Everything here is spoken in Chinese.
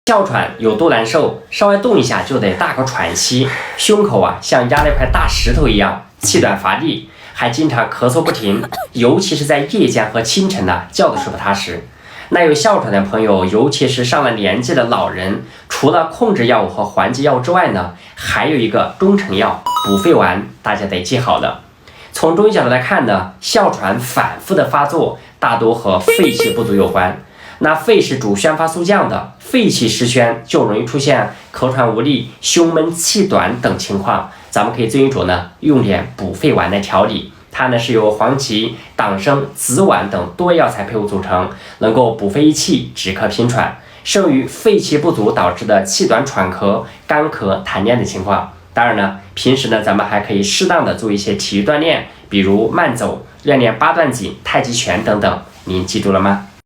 哮喘有多难受？稍微动一下就得大口喘息，胸口像压了一块大石头一样，气短乏力，还经常咳嗽不停，尤其是在夜间和清晨觉都睡不踏实。那有哮喘的朋友，尤其是上了年纪的老人，除了控制药物和缓解药物之外呢，还有一个中成药补肺丸，大家得记好了。从中医角度来看呢，哮喘反复的发作大多和肺气不足有关。那肺是主宣发速降的，肺气失宣就容易出现咳喘无力、胸闷气短等情况。咱们可以遵医嘱用点补肺丸来调理，它是由黄芪、党参、紫菀等多药材配伍组成，能够补肺益气、止咳平喘，适用于肺气不足导致的气短喘咳、干咳、痰黏的情况。当然平时咱们还可以适当的做一些体育锻炼，比如慢走、练练八段锦、太极拳等等。您记住了吗？